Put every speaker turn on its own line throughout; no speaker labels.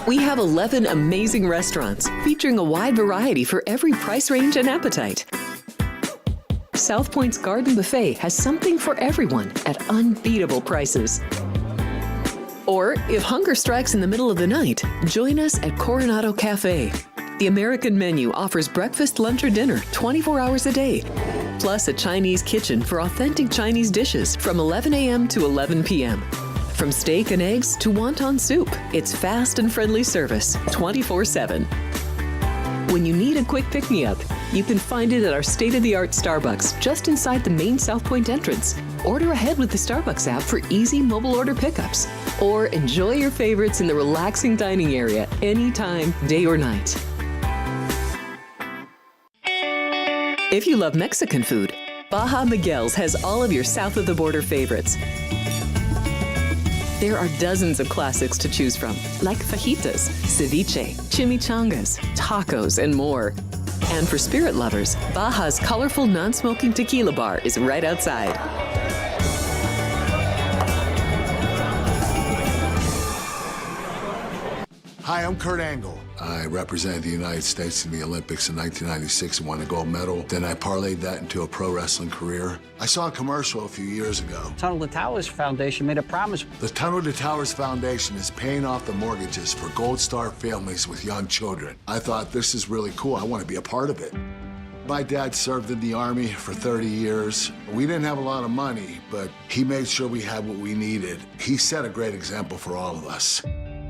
We have 11 amazing restaurants featuring a wide variety for every price range and appetite. South Point's Garden Buffet has something for everyone at unbeatable prices. Or, if hunger strikes in the middle of the night, join us at Coronado Cafe. The American menu offers breakfast, lunch, or dinner 24 hours a day, plus a Chinese kitchen for authentic Chinese dishes from 11 a.m. to 11 p.m. From steak and eggs to wonton soup, it's fast and friendly service 24/7. When you need a quick pick-me-up, you can find it at our state-of-the-art Starbucks just inside the main South Point entrance. Order ahead with the Starbucks app for easy mobile order pickups. Or enjoy your favorites in the relaxing dining area anytime, day or night. If you love Mexican food, Baja Miguel's has all of your south-of-the-border favorites. There are dozens of classics to choose from, like fajitas, ceviche, chimichangas, tacos, and more. And for spirit lovers, Baja's colorful non-smoking tequila bar is right outside.
Hi, I'm Kurt Angle. I represented the United States in the Olympics in 1996 and won a gold medal. Then I parlayed that into a pro wrestling career. I saw a commercial a few years ago.
Tunnel to Towers Foundation made a promise.
The Tunnel to Towers Foundation is paying off the mortgages for Gold Star families with young children. I thought, this is really cool. I want to be a part of it. My dad served in the Army for 30 years. We didn't have a lot of money, but he made sure we had what we needed. He set a great example for all of us.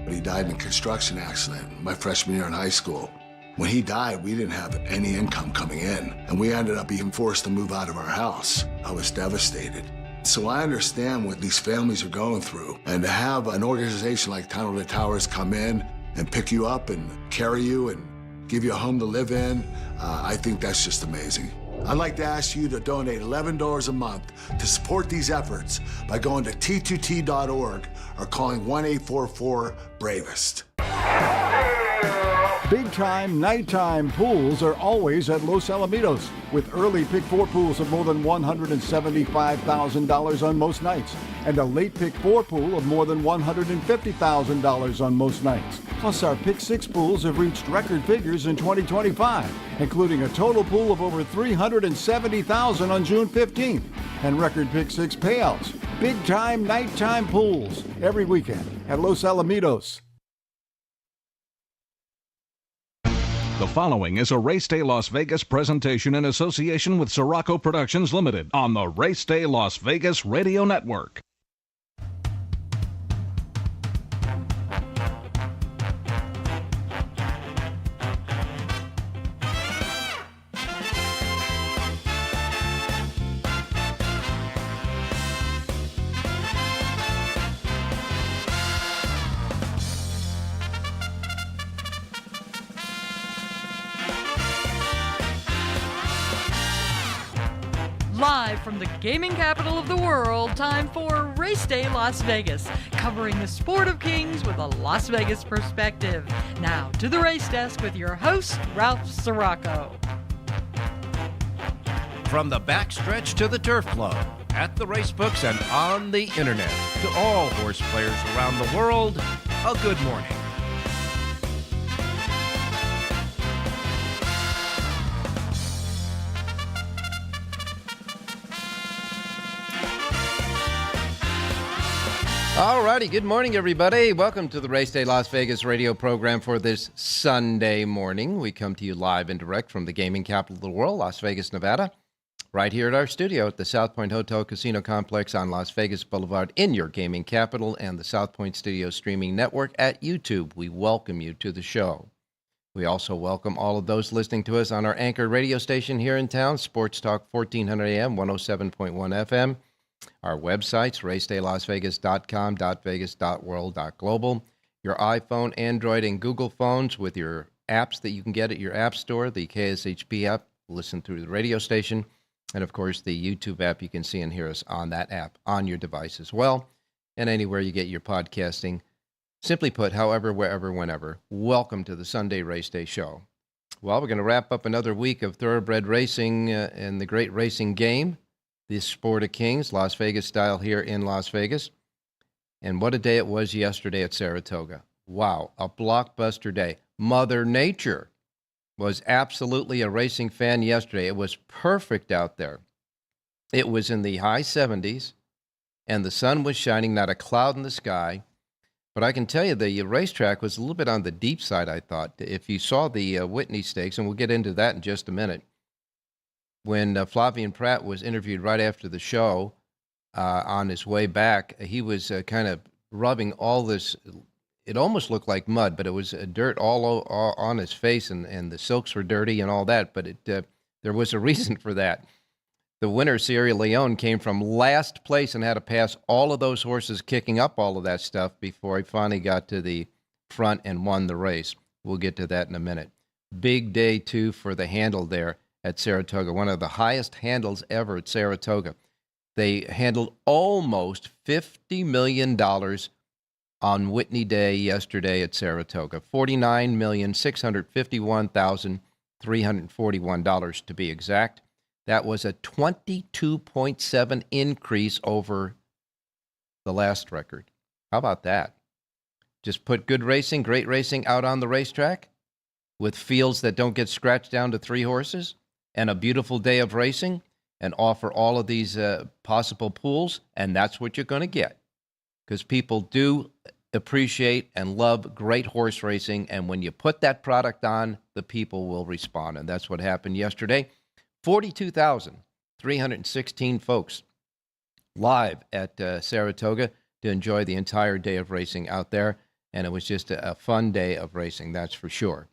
He died in a construction accident my freshman year in high school. When he died, we didn't have any income coming in, and we ended up being forced to move out of our house. I was devastated. So I understand what these families are going through, and to have an organization like Tunnel to Towers come in and pick you up and carry you and give you a home to live in, I think that's just amazing. I'd like to ask you to donate $11 a month to support these efforts by going to t2t.org or calling 1-844-BRAVEST.
Big-time, nighttime pools are always at Los Alamitos, with early Pick 4 pools of more than $175,000 on most nights, and a late Pick 4 pool of more than $150,000 on most nights. Plus, our Pick 6 pools have reached record figures in 2025, including a total pool of over $370,000 on June 15th, and record Pick 6 payouts. Big-time, nighttime pools every weekend at Los Alamitos.
The following is a Race Day Las Vegas presentation in association with Siraco Productions Limited on the Race Day Las Vegas Radio Network.
Live from the gaming capital of the world, time for Race Day Las Vegas, covering the sport of kings with a Las Vegas perspective. Now to the race desk with your host, Ralph Siraco.
From the backstretch to the turf club, at the racebooks and on the internet, to all horse players around the world, a good morning. All righty, good morning, everybody. Welcome to the Race Day Las Vegas radio program for this Sunday morning. We come to you live and direct from the gaming capital of the world, Las Vegas, Nevada, right here at our studio at the South Point Hotel Casino Complex on Las Vegas Boulevard in your gaming capital, and the South Point Studio streaming network at YouTube. We welcome you to the show. We also welcome all of those listening to us on our anchor radio station here in town, Sports Talk 1400 AM, 107.1 FM. Our websites, racedaylasvegas.com, .vegas.world, .global. Your iPhone, Android, and Google phones with your apps that you can get at your app store, the KSHP app, listen through the radio station, and of course the YouTube app. You can see and hear us on that app on your device as well, and anywhere you get your podcasting. Simply put, however, wherever, whenever. Welcome to the Sunday Race Day Show. Well, we're going to wrap up another week of thoroughbred racing and the great racing game. The Sport of Kings, Las Vegas style here in Las Vegas. And what a day it was yesterday at Saratoga. Wow, a blockbuster day. Mother Nature was absolutely a racing fan yesterday. It was perfect out there. It was in the high 70s, and the sun was shining, not a cloud in the sky. But I can tell you the racetrack was a little bit on the deep side, I thought. If you saw the Whitney Stakes, and we'll get into that in just a minute, when Flavien Prat was interviewed right after the show on his way back, he was kind of rubbing all this. It almost looked like mud, but it was dirt all on his face, and the silks were dirty and all that. But there was a reason for that. The winner, Sierra Leone, came from last place and had to pass all of those horses kicking up all of that stuff before he finally got to the front and won the race. We'll get to that in a minute. Big day, too, for the handle there at Saratoga, one of the highest handles ever at Saratoga. They handled almost $50 million on Whitney Day yesterday at Saratoga, $49,651,341 to be exact. That was a 22.7 increase over the last record. How about that? Just put good racing, great racing out on the racetrack with fields that don't get scratched down to 3 horses and a beautiful day of racing and offer all of these possible pools, and that's what you're going to get. Because people do appreciate and love great horse racing, and when you put that product on, the people will respond, and that's what happened yesterday. 42,316 folks live at Saratoga to enjoy the entire day of racing out there, and it was just a fun day of racing, that's for sure.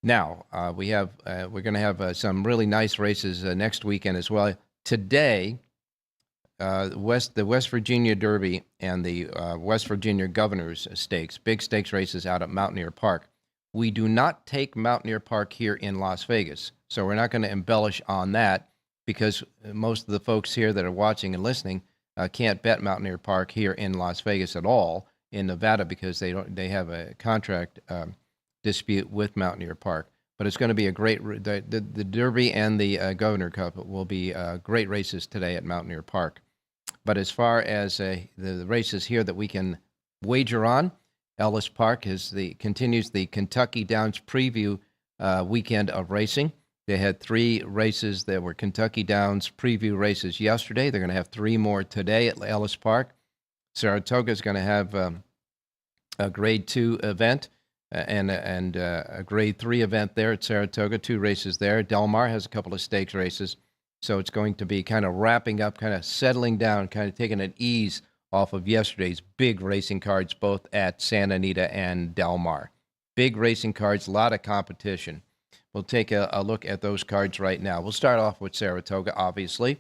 Now, we're going to have some really nice races next weekend as well. Today, the West Virginia Derby and the West Virginia Governor's Stakes, big stakes races out at Mountaineer Park. We do not take Mountaineer Park here in Las Vegas, so we're not going to embellish on that because most of the folks here that are watching and listening can't bet Mountaineer Park here in Las Vegas at all in Nevada because they have a contract dispute with Mountaineer Park. But it's going to be a great the Derby and the Governor Cup will be great races today at Mountaineer Park. But as far as the races here that we can wager on, Ellis Park continues the Kentucky Downs preview weekend of racing. They had 3 races that were Kentucky Downs preview races yesterday. They're going to have 3 more today at Ellis Park. Saratoga is going to have a Grade 2 event and a Grade 3 event there at Saratoga, 2 races there. Del Mar has a couple of stakes races. So it's going to be kind of wrapping up, kind of settling down, kind of taking an ease off of yesterday's big racing cards, both at Santa Anita and Del Mar. Big racing cards, a lot of competition. We'll take a look at those cards right now. We'll start off with Saratoga, obviously.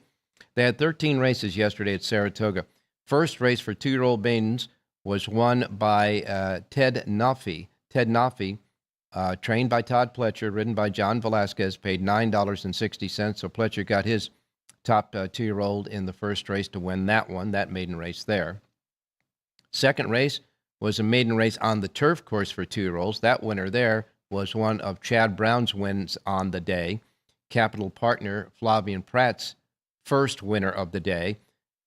They had 13 races yesterday at Saratoga. First race for 2-year-old maidens was won by Ted Nafi. Ted Nafi, trained by Todd Pletcher, ridden by John Velasquez, paid $9.60. So Pletcher got his top 2-year-old in the first race to win that maiden race there. Second race was a maiden race on the turf course for 2-year-olds. That winner there was one of Chad Brown's wins on the day. Capital Partner Flavien Prat's first winner of the day.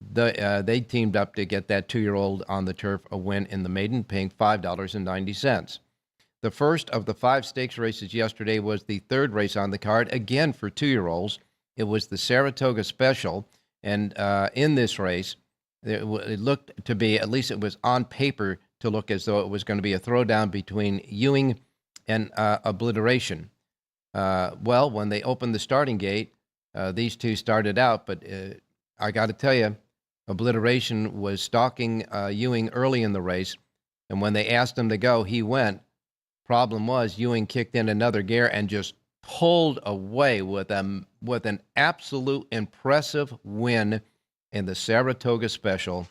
They teamed up to get that 2-year-old on the turf a win in the maiden, paying $5.90. The first of the 5 stakes races yesterday was the third race on the card, again for 2-year-olds. It was the Saratoga Special, and in this race, it looked to be, at least it was on paper, to look as though it was going to be a throwdown between Ewing and Obliteration. Well, when they opened the starting gate, these two started out, but I got to tell you, Obliteration was stalking Ewing early in the race, and when they asked him to go, he went. Problem was, Ewing kicked in another gear and just pulled away with an absolute impressive win in the Saratoga Special.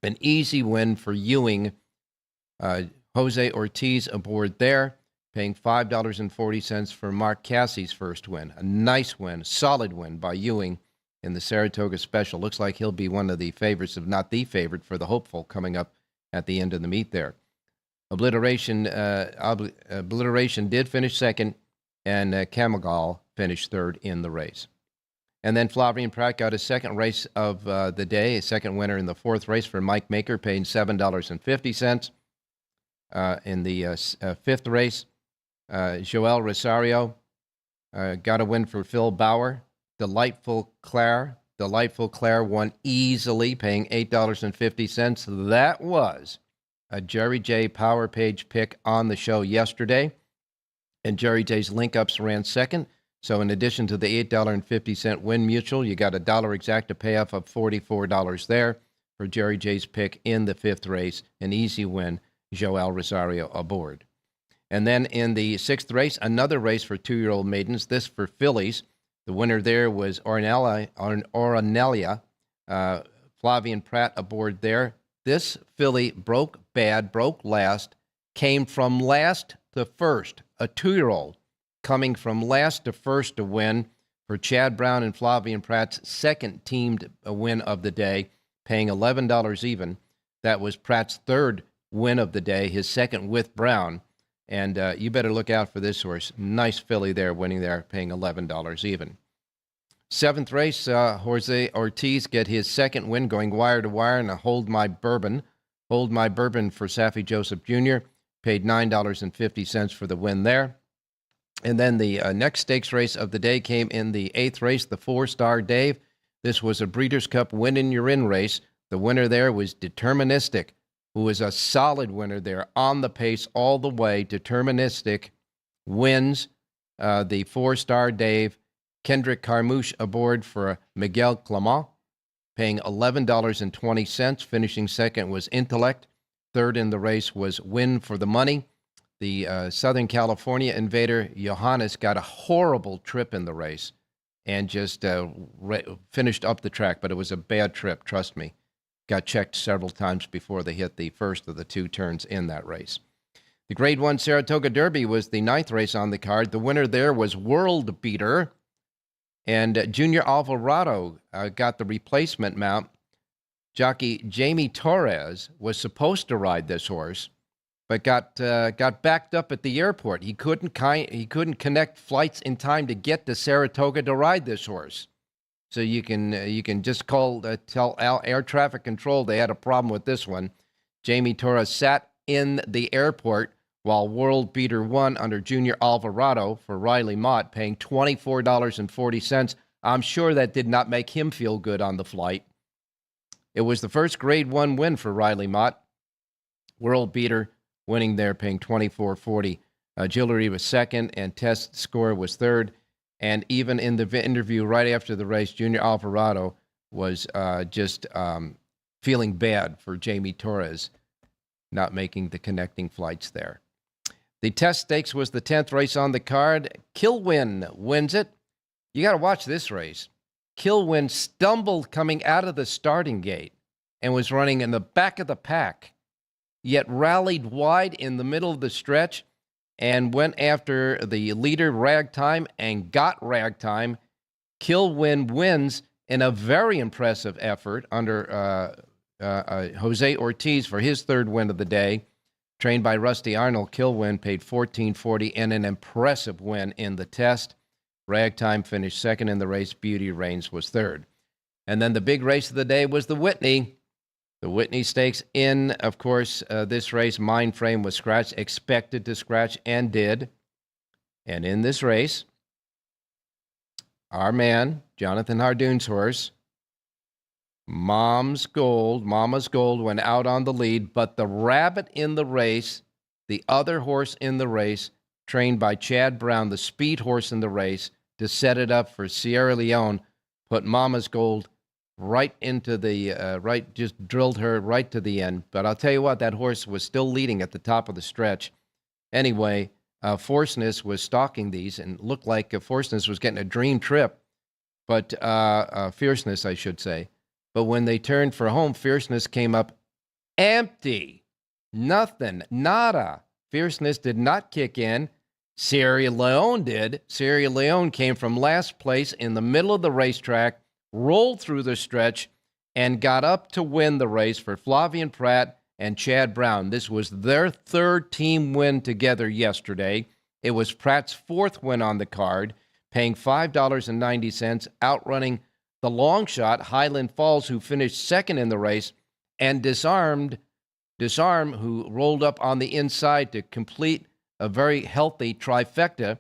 An easy win for Ewing. Jose Ortiz aboard there, paying $5.40 for Mark Cassie's first win. A nice win, solid win by Ewing in the Saratoga Special. Looks like he'll be one of the favorites, if not the favorite, for the hopeful coming up at the end of the meet there. Obliteration did finish second, and Camagal finished third in the race. And then Flavien Prat got his second race of the day, a second winner in the fourth race for Mike Maker, paying $7.50. In the fifth race, Joel Rosario got a win for Phil Bauer. Delightful Claire won easily, paying $8.50. That was a Jerry J. Power Page pick on the show yesterday. And Jerry J's link-ups ran second. So in addition to the $8.50 Win Mutual, you got a dollar exacta payoff of $44 there for Jerry J's pick in the fifth race. An easy win, Joel Rosario aboard. And then in the sixth race, another race for 2-year-old maidens, this for fillies. The winner there was Ornelia Flavian Pratt aboard there. This filly broke last, came from last to first, a 2-year-old coming from last to first to win for Chad Brown and Flavian Pratt's second teamed win of the day, paying $11 even. That was Pratt's third win of the day, his second with Brown. And you better look out for this horse. Nice filly there, winning there, paying $11 even. Seventh race, Jose Ortiz get his second win, going wire to wire in a Hold My Bourbon. Hold My Bourbon for Saffie Joseph Jr. Paid $9.50 for the win there. And then the next stakes race of the day came in the eighth race, the 4-Star Dave. This was a Breeders' Cup win-in-your-in race. The winner there was Deterministic, who was a solid winner there, on the pace all the way. Deterministic wins the 4-Star Dave. Kendrick Carmouche aboard for Miguel Clement, paying $11.20. Finishing second was Intellect. Third in the race was Win for the Money. The Southern California invader, Johannes, got a horrible trip in the race and just finished up the track, but it was a bad trip, trust me. Got checked several times before they hit the first of the two turns in that race. The Grade 1 Saratoga Derby was the ninth race on the card. The winner there was World Beater, and Junior Alvarado got the replacement mount. Jockey Jamie Torres was supposed to ride this horse, but got backed up at the airport. He couldn't connect flights in time to get to Saratoga to ride this horse. So you can just tell air traffic control they had a problem with this one. Jamie Torres sat in the airport while World Beater won under Junior Alvarado for Riley Mott, paying $24.40. I'm sure that did not make him feel good on the flight. It was the first Grade 1 win for Riley Mott. World Beater winning there, paying $24.40. Jewelry was second, and Test Score was third. And even in the interview right after the race, Junior Alvarado was just feeling bad for Jamie Torres not making the connecting flights there. The Test Stakes was the 10th race on the card. Kilwin wins it. You got to watch this race. Kilwin stumbled coming out of the starting gate and was running in the back of the pack, yet rallied wide in the middle of the stretch and went after the leader, Ragtime, and got Ragtime. Kilwin wins in a very impressive effort under Jose Ortiz for his third win of the day. Trained by Rusty Arnold, Kilwin paid $14.40 in an impressive win in the test. Ragtime finished second in the race. Beauty Reigns was third. And then the big race of the day was the Whitney. The Whitney Stakes in, of course, this race, Mindframe was scratched, expected to scratch, and did. And in this race, our man, Jonathan Hardoon's horse, Mama's Gold went out on the lead, but the rabbit in the race, the other horse in the race, trained by Chad Brown, the speed horse in the race, to set it up for Sierra Leone, put Mama's Gold right into the, just drilled her right to the end. But I'll tell you what, that horse was still leading at the top of the stretch. Anyway, Forceness was stalking these and looked like Forceness was getting a dream trip, but Fierceness, I should say. But when they turned for home, Fierceness came up empty. Nothing. Nada. Fierceness did not kick in. Sierra Leone did. Sierra Leone came from last place in the middle of the racetrack, rolled through the stretch, and got up to win the race for Flavian Pratt and Chad Brown. This was their third team win together yesterday. It was Pratt's fourth win on the card, paying $5.90, outrunning the long shot, Highland Falls, who finished second in the race and disarmed Disarm, who rolled up on the inside to complete a very healthy trifecta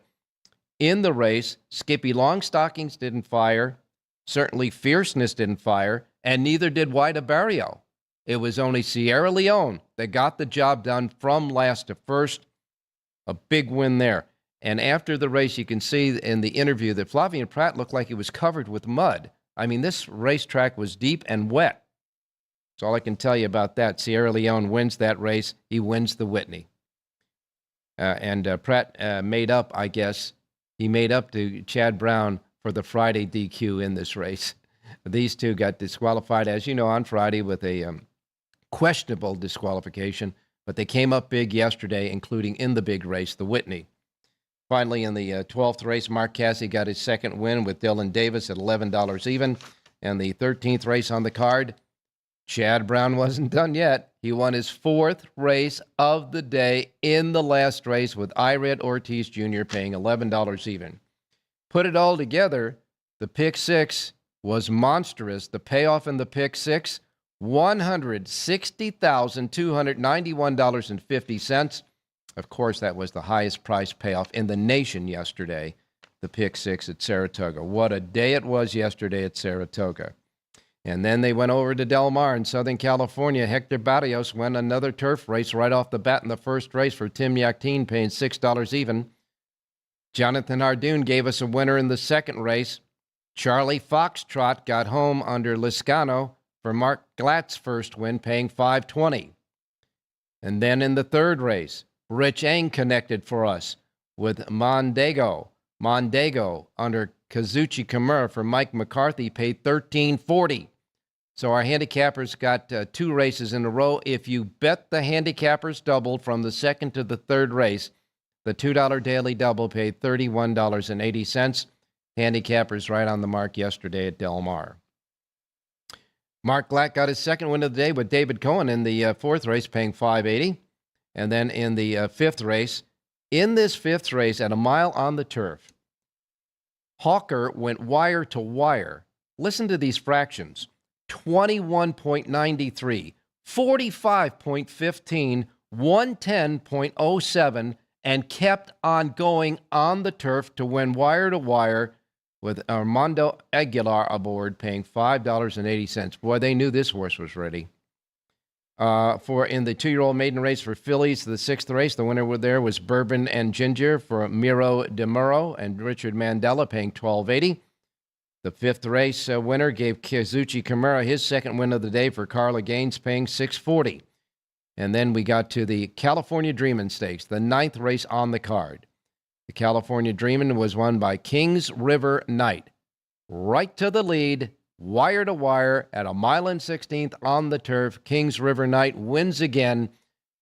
in the race. Skippy Longstockings didn't fire. Certainly Fierceness didn't fire, and neither did White Barrio. It was only Sierra Leone that got the job done from last to first. A big win there. And after the race, you can see in the interview that Flavien Prat looked like he was covered with mud. I mean, this racetrack was deep and wet. That's all I can tell you about that. Sierra Leone wins that race. He wins the Whitney. And Prat made up, I guess, he made up to Chad Brown for the Friday DQ in this race. These two got disqualified, as you know, on Friday with a questionable disqualification, but they came up big yesterday, including in the big race, the Whitney. Finally, in the 12th race, Mark Casse got his second win with Dylan Davis at $11 even. And the 13th race on the card, Chad Brown wasn't done yet. He won his fourth race of the day in the last race with Ired Ortiz Jr. paying $11 even. Put it all together, the pick six was monstrous. The payoff in the pick six, $160,291.50. Of course, that was the highest price payoff in the nation yesterday, the pick six at Saratoga. What a day it was yesterday at Saratoga. And then they went over to Del Mar in Southern California. Hector Barrios won another turf race right off the bat in the first race for Tim Yakteen, paying $6 even. Jonathan Hardoon gave us a winner in the second race. Charlie Foxtrot got home under Liscano for Mark Glatt's first win, paying $5.20. And then in the third race, Rich Eng connected for us with Mondego under Kazuchi Kimura for Mike McCarthy, paid $13.40. So our handicappers got two races in a row. If you bet the handicappers doubled from the second to the third race, the $2 daily double paid $31.80. Handicappers right on the mark yesterday at Del Mar. Mark Glatt got his second win of the day with David Cohen in the fourth race, paying $5.80. And then in the fifth race, at a mile on the turf, Hawker went wire to wire. Listen to these fractions: 21.93, 45.15, 110.07, and kept on going on the turf to win wire to wire with Armando Aguilar aboard, paying $5.80. Boy, they knew this horse was ready. For in the 2-year-old maiden race for fillies, the sixth race, the winner there was Bourbon and Ginger for Miro de Muro and Richard Mandela, paying $12.80. The fifth race winner gave Kazuchi Kimura his second win of the day for Carla Gaines, paying $6.40. And then we got to the California Dreamin' Stakes, the ninth race on the card. The California Dreamin' was won by Kings River Knight. Right to the lead, wire to wire at a mile and 16th on the turf. Kings River Knight wins again.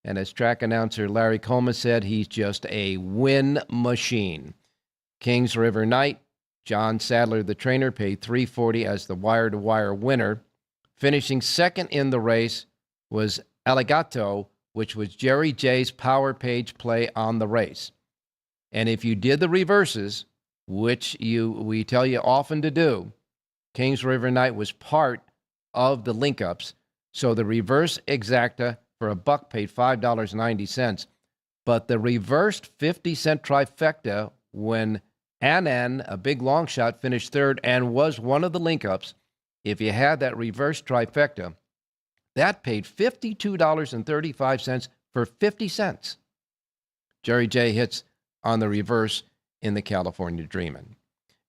And as track announcer Larry Colma said, he's just a win machine. Kings River Knight, John Sadler, the trainer, paid $3.40 as the wire to wire winner. Finishing second in the race was Allegato, which was Jerry J's power page play on the race. And if you did the reverses, which we tell you often to do, Kings River Knight was part of the link-ups. So the reverse exacta for a buck paid $5.90. But the reversed 50-cent trifecta when Annan, a big long shot, finished third and was one of the link-ups, if you had that reverse trifecta, that paid $52.35 for 50 cents. Jerry J hits on the reverse in the California Dreamin'.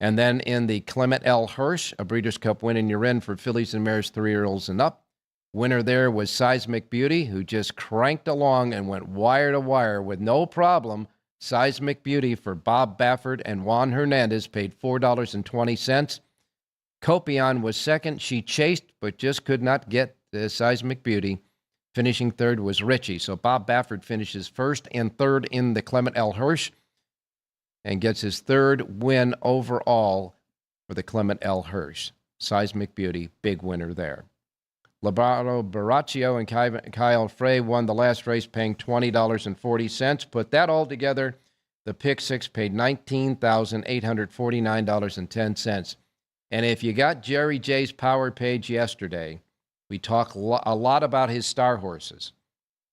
And then in the Clement L. Hirsch, a Breeders' Cup win in your end for fillies and mares 3-year-olds and up. Winner there was Seismic Beauty, who just cranked along and went wire to wire with no problem. Seismic Beauty for Bob Baffert and Juan Hernandez paid $4.20. Copion was second. She chased, but just could not get the Seismic Beauty. Finishing third was Richie. So Bob Baffert finishes first and third in the Clement L. Hirsch and gets his third win overall for the Clement L. Hirsch. Seismic Beauty, big winner there. Labardo Baraccio and Kyle Frey won the last race, paying $20.40. Put that all together, the pick six paid $19,849.10. And if you got Jerry J's power page yesterday, we talked a lot about his star horses.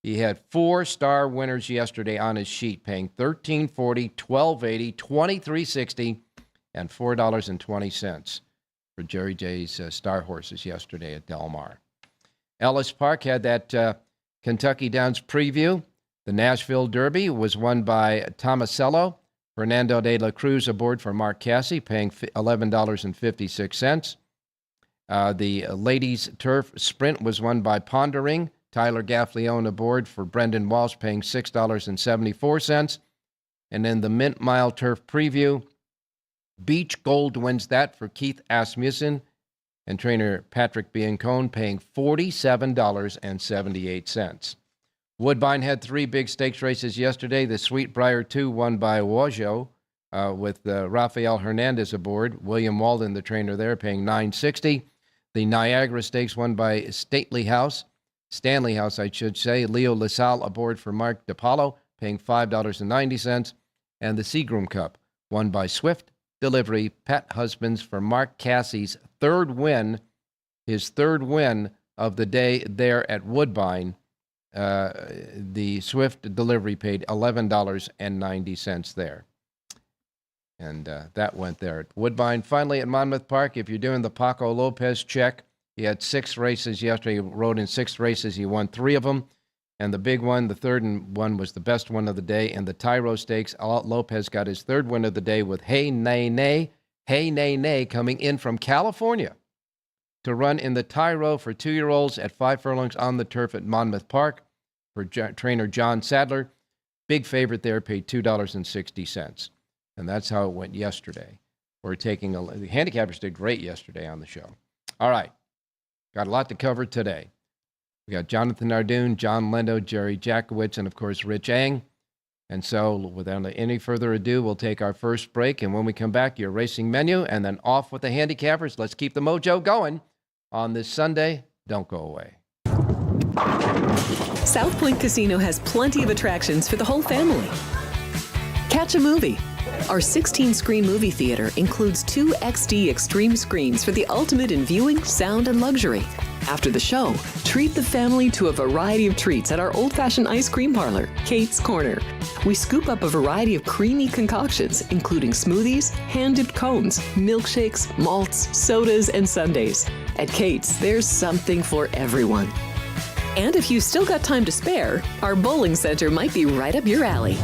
He had 4-star winners yesterday on his sheet, paying $13.40, $12.80, $23.60, and $4.20 for Jerry J's star horses yesterday at Del Mar. Ellis Park had that Kentucky Downs preview. The Nashville Derby was won by Tomasello. Fernando de la Cruz aboard for Mark Casse, paying $11.56. The Ladies Turf Sprint was won by Pondering. Tyler Gaffleone aboard for Brendan Walsh, paying $6.74. And then the Mint Mile Turf Preview, Beach Gold wins that for Keith Asmussen and trainer Patrick Biancone, paying $47.78. Woodbine had 3 big stakes races yesterday. The Sweetbriar 2 won by Wajo with Rafael Hernandez aboard. William Walden, the trainer there, paying $9.60. The Niagara Stakes won by Stanley House, I should say. Leo LaSalle aboard for Mark DiPaolo, paying $5.90. And the Seagroom Cup won by Swift Delivery, Pat Husbands for Mark Casse's third win of the day there at Woodbine. The Swift Delivery paid $11.90 there. And that went there at Woodbine. Finally, at Monmouth Park, if you're doing the Paco Lopez check, he had 6 races yesterday. He rode in 6 races. He won 3 of them. And the big one, the third one, was the best one of the day. And the Tyro Stakes, Lopez got his third win of the day with Hey Nay Nay coming in from California to run in the Tyro for 2-year-olds at 5 furlongs on the turf at Monmouth Park for trainer John Sadler. Big favorite there, paid $2.60. And that's how it went yesterday. The handicappers did great yesterday on the show. All right. Got a lot to cover today. We got Jonathan Nardoon, John Lindo, Jerry Jacovitz, and, of course, Rich Eng. And so, without any further ado, we'll take our first break. And when we come back, your racing menu, and then off with the handicappers. Let's keep the mojo going on this Sunday. Don't go away.
South Point Casino has plenty of attractions for the whole family. Catch a movie. Our 16-screen movie theater includes 2 XD Extreme screens for the ultimate in viewing, sound, and luxury. After the show, treat the family to a variety of treats at our old-fashioned ice cream parlor, Kate's Corner. We scoop up a variety of creamy concoctions, including smoothies, hand-dipped cones, milkshakes, malts, sodas, and sundaes. At Kate's, there's something for everyone. And if you've still got time to spare, our bowling center might be right up your alley.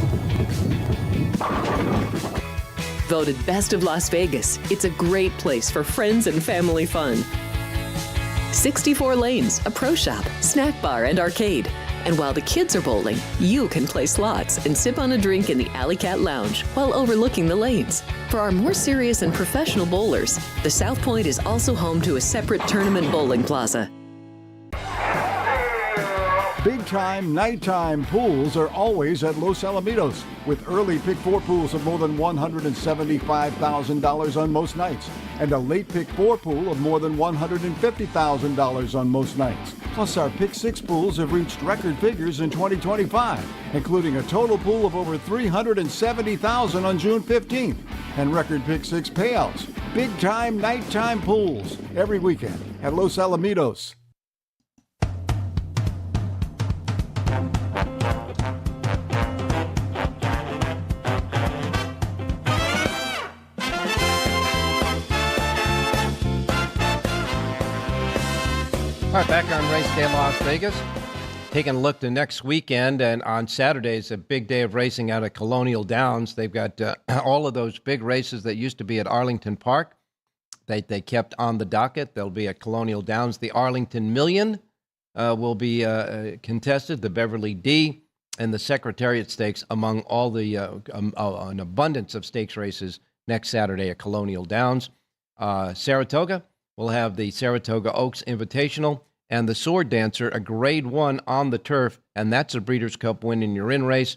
Voted Best of Las Vegas, it's a great place for friends and family fun. 64 lanes, a pro shop, snack bar, and arcade. And while the kids are bowling, you can play slots and sip on a drink in the Alley Cat Lounge while overlooking the lanes. For our more serious and professional bowlers, the South Point is also home to a separate tournament bowling plaza.
Big-time, nighttime pools are always at Los Alamitos, with early Pick 4 pools of more than $175,000 on most nights, and a late Pick 4 pool of more than $150,000 on most nights. Plus, our Pick 6 pools have reached record figures in 2025, including a total pool of over $370,000 on June 15th, and record Pick 6 payouts. Big-time, nighttime pools every weekend at Los Alamitos.
All right, back on Race Day Las Vegas. Taking a look to next weekend, and on Saturday is a big day of racing out at Colonial Downs. They've got all of those big races that used to be at Arlington Park. They kept on the docket. They'll be at Colonial Downs. The Arlington Million will be contested, the Beverly D, and the Secretariat Stakes, among all the an abundance of stakes races next Saturday at Colonial Downs. Saratoga will have the Saratoga Oaks Invitational and the Sword Dancer, a Grade 1 on the turf, and that's a Breeders' Cup win in your in-race.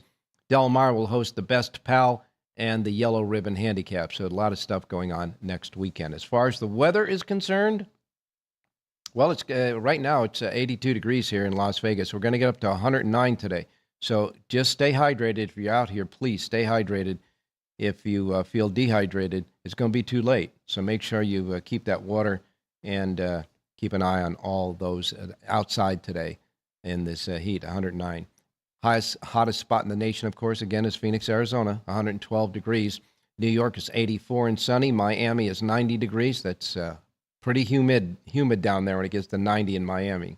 Del Mar will host the Best Pal and the Yellow Ribbon Handicap, so a lot of stuff going on next weekend. As far as the weather is concerned, well, it's right now it's 82 degrees here in Las Vegas. We're going to get up to 109 today, so just stay hydrated. If you're out here, please stay hydrated. If you feel dehydrated, it's going to be too late, so make sure you keep that water and keep an eye on all those outside today in this heat, 109. Hottest spot in the nation, of course, again, is Phoenix, Arizona, 112 degrees. New York is 84 and sunny. Miami is 90 degrees. That's pretty humid down there when it gets to 90 in Miami.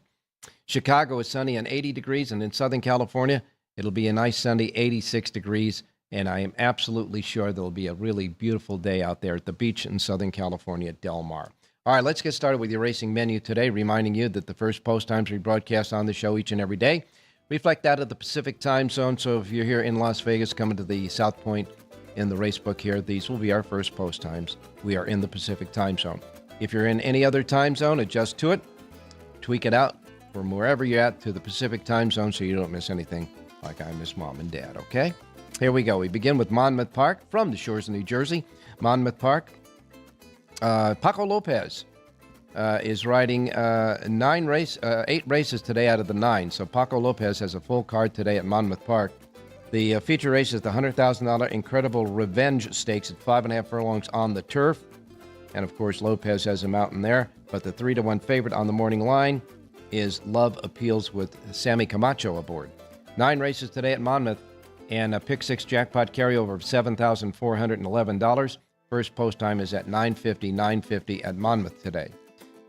Chicago is sunny and 80 degrees, and in Southern California, it'll be a nice sunny 86 degrees, and I am absolutely sure there'll be a really beautiful day out there at the beach in Southern California at Del Mar. All right, let's get started with your racing menu today, reminding you that the first post times we broadcast on the show each and every day reflect that of the Pacific time zone, so if you're here in Las Vegas coming to the South Point in the race book here, these will be our first post times. We are in the Pacific time zone. If you're in any other time zone, adjust to it, tweak it out from wherever you're at to the Pacific time zone so you don't miss anything like I miss Mom and Dad, okay? Here we go. We begin with Monmouth Park from the shores of New Jersey. Monmouth Park, Paco Lopez is riding 8 races today out of the 9. So Paco Lopez has a full card today at Monmouth Park. The feature race is the $100,000 Incredible Revenge Stakes at 5.5 furlongs on the turf. And, of course, Lopez has a mountain there. But the 3-1 favorite on the morning line is Love Appeals with Sammy Camacho aboard. 9 races today at Monmouth and a pick 6 jackpot carryover of $7,411. First post time is at 9:50 at Monmouth today.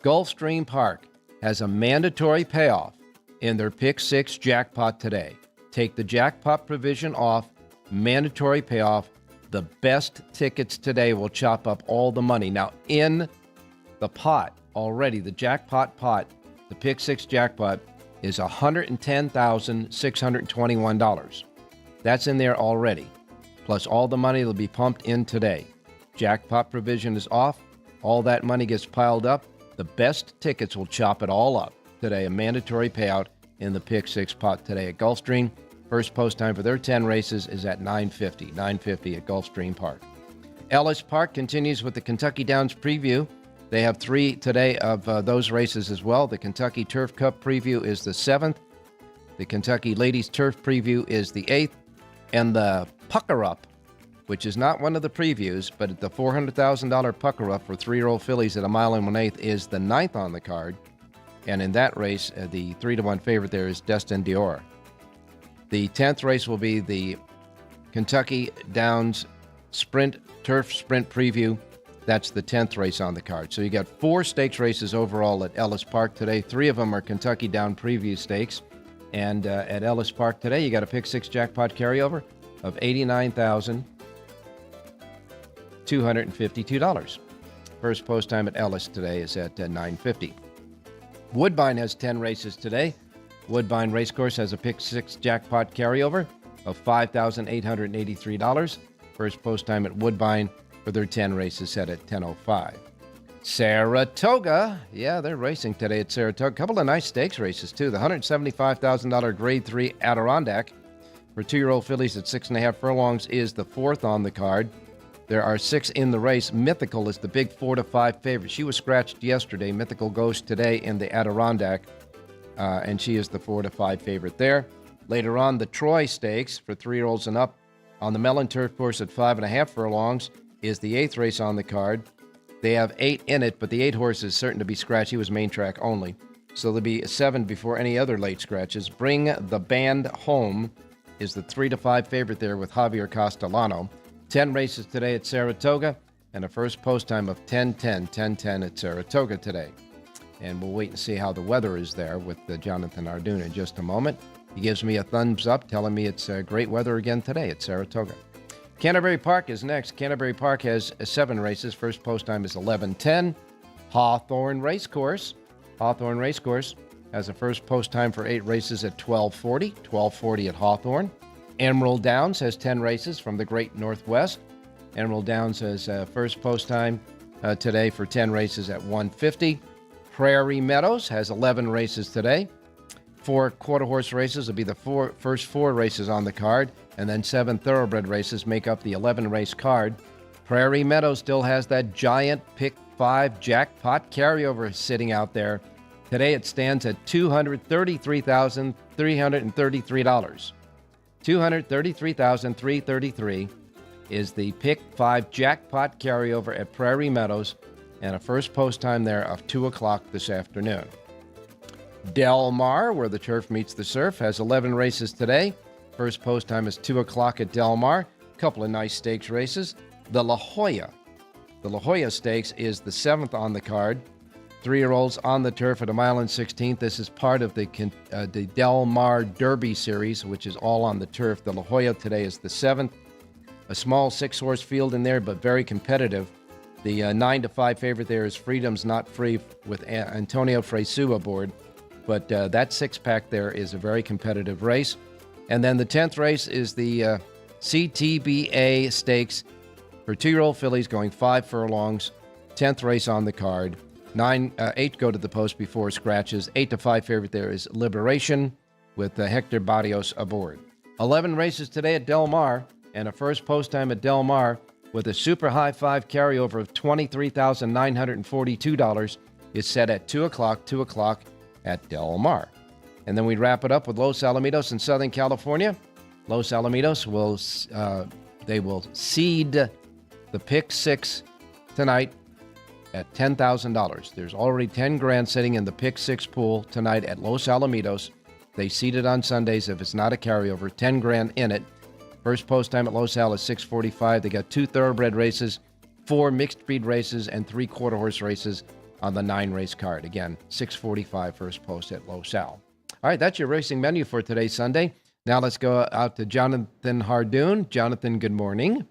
Gulfstream Park has a mandatory payoff in their pick 6 jackpot today. Take the jackpot provision off, mandatory payoff. The best tickets today will chop up all the money. Now, in the pot already, the jackpot pot, the pick 6 jackpot is $110,621. That's in there already, plus all the money that will be pumped in today. Jackpot provision is off. All that money gets piled up. The best tickets will chop it all up today. A mandatory payout in the pick 6 pot today at Gulfstream. First post time for their 10 races is at 9:50 at Gulfstream Park. Ellis Park continues with the Kentucky Downs preview. They have 3 today of those races as well. The Kentucky Turf Cup preview is the 7th. The Kentucky Ladies Turf preview is the 8th. And the Pucker Up, which is not one of the previews, but the $400,000 Pucker Up for 3-year-old fillies at 1 1/8 is the 9th on the card. And in that race, the 3-1 favorite there is Destin Dior. The 10th race will be the Kentucky Downs Turf Sprint Preview. That's the 10th race on the card. So you got 4 stakes races overall at Ellis Park today. 3 of them are Kentucky Down Preview Stakes. And at Ellis Park today, you got a pick 6 jackpot carryover of $89,252. First post time at Ellis today is at 9:50. Woodbine has 10 races today. Woodbine Racecourse has a pick 6 jackpot carryover of $5,883. First post time at Woodbine for their 10 races set at 10:05. Saratoga, yeah, they're racing today at Saratoga. A couple of nice stakes races, too. The $175,000 Grade 3 Adirondack for 2-year-old fillies at 6.5 furlongs is the 4th on the card. There are 6 in the race. Mythical is the big 4-5 favorite. She was scratched yesterday. Mythical goes today in the Adirondack, and she is the 4-5 favorite there. Later on, the Troy Stakes for 3-year-olds and up on the Mellon Turf Course at 5.5 furlongs is the 8th race on the card. They have 8 in it, but the 8 horse is certain to be scratched. He was main track only. So there'll be 7 before any other late scratches. Bring the Band Home is the 3-5 favorite there with Javier Castellano. 10 races today at Saratoga and a first post time of 10:10 at Saratoga today. And we'll wait and see how the weather is there with Jonathan Arduna in just a moment. He gives me a thumbs up telling me it's great weather again today at Saratoga. Canterbury Park is next. Canterbury Park has 7 races. First post time is 11:10. Hawthorne Racecourse. Hawthorne Racecourse has a first post time for 8 races at 12:40 at Hawthorne. Emerald Downs has 10 races from the Great Northwest. Emerald Downs has first post time today for 10 races at 1:50. Prairie Meadows has 11 races today. 4 quarter horse races will be the first 4 races on the card, and then 7 thoroughbred races make up the 11 race card. Prairie Meadows still has that giant pick 5 jackpot carryover sitting out there. Today it stands at $233,333. $233,333 is the pick 5 jackpot carryover at Prairie Meadows, and a first post time there of 2 o'clock this afternoon. Del Mar, where the turf meets the surf, has 11 races today. First post time is 2 o'clock at Del Mar. A couple of nice stakes races. The La Jolla. The La Jolla Stakes is the 7th on the card. 3-year-olds on the turf at a mile and 16th. This is part of the Del Mar Derby Series, which is all on the turf. The La Jolla today is the 7th. A small 6-horse field in there, but very competitive. The 9-5 favorite there is Freedom's Not Free with Antonio Fresu aboard. But that 6-pack there is a very competitive race. And then the 10th race is the CTBA Stakes for 2-year-old fillies going 5 furlongs. 10th race on the card. 8 go to the post before scratches. 8-5 favorite there is Liberation with Hector Barrios aboard. 11 races today at Del Mar, and a first post time at Del Mar with a super high 5 carryover of $23,942 is set at 2 o'clock at Del Mar. And then we wrap it up with Los Alamitos in Southern California. Los Alamitos will seed the pick 6 tonight at $10,000. There's already 10 grand sitting in the pick 6 pool tonight at Los Alamitos. They seed it on Sundays if it's not a carryover, 10 grand in it. First post time at Los Al is 6:45. They got 2 thoroughbred races, 4 mixed breed races, and 3 quarter horse races on the 9-race card. Again, 6:45 first post at Los Al. All right, that's your racing menu for today, Sunday. Now let's go out to Jonathan Hardoon. Jonathan, good morning.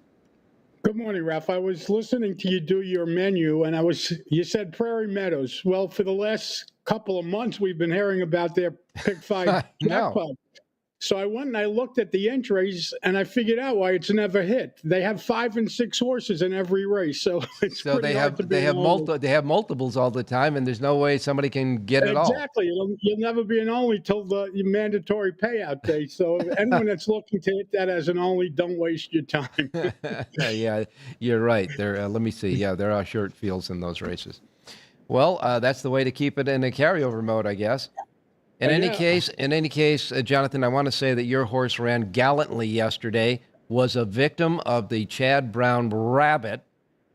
Good morning, Ralph. I was listening to you do your menu, and you said Prairie Meadows. Well, for the last couple of months, we've been hearing about their Pick 5 jackpot. So I went and I looked at the entries, and I figured out why it's never hit. They have 5 and 6 horses in every race, so it's
so
pretty hard to be
they have multiples all the time, and there's no way somebody can get it all.
Exactly. You'll never be an only till the mandatory payout day. So anyone that's looking to hit that as an only, don't waste your time.
Yeah, you're right. There. Let me see. Yeah, there are short fields in those races. Well, that's the way to keep it in a carryover mode, I guess. In any case, Jonathan, I want to say that your horse ran gallantly yesterday, was a victim of the Chad Brown rabbit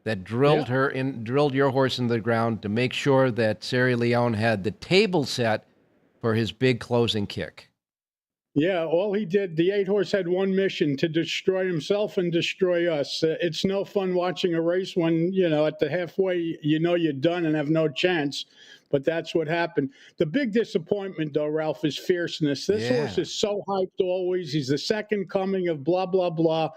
that drilled your horse into the ground to make sure that Sierra Leone had the table set for his big closing kick.
Yeah, all he did, the 8-horse had one mission: to destroy himself and destroy us. It's no fun watching a race when, at the halfway, you're done and have no chance. But that's what happened. The big disappointment, though, Ralph, is Fierceness. This horse is so hyped always. He's the second coming of blah, blah, blah.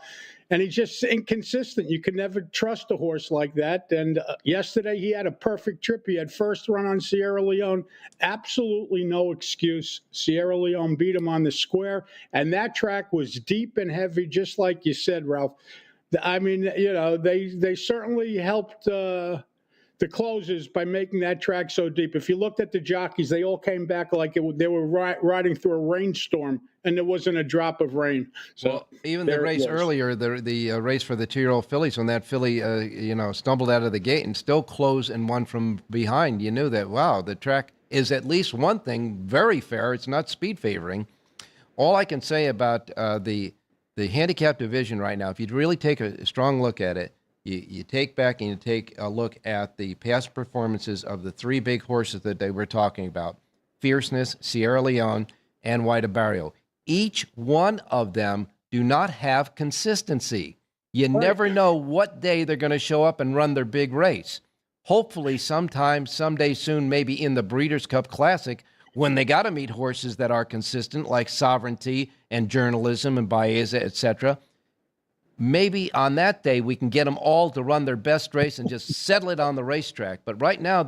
And he's just inconsistent. You can never trust a horse like that. And yesterday he had a perfect trip. He had first run on Sierra Leone. Absolutely no excuse. Sierra Leone beat him on the square. And that track was deep and heavy, just like you said, Ralph. I mean, they certainly helped the closers by making that track so deep. If you looked at the jockeys, they all came back like they were riding through a rainstorm, and there wasn't a drop of rain. So
even the race earlier, the race for the 2-year-old fillies, when that filly, stumbled out of the gate and still closed and won from behind, you knew that, wow, the track is at least one thing very fair. It's not speed favoring. All I can say about the handicap division right now, if you'd really take a strong look at it, you take back and you take a look at the past performances of the 3 big horses that they were talking about: Fierceness, Sierra Leone, and White Barrio. Each one of them do not have consistency. You never know what day they're going to show up and run their big race. Hopefully sometime, someday soon, maybe in the Breeders' Cup Classic, when they got to meet horses that are consistent, like Sovereignty and Journalism and Baeza, etc., maybe on that day we can get them all to run their best race and just settle it on the racetrack. But right now,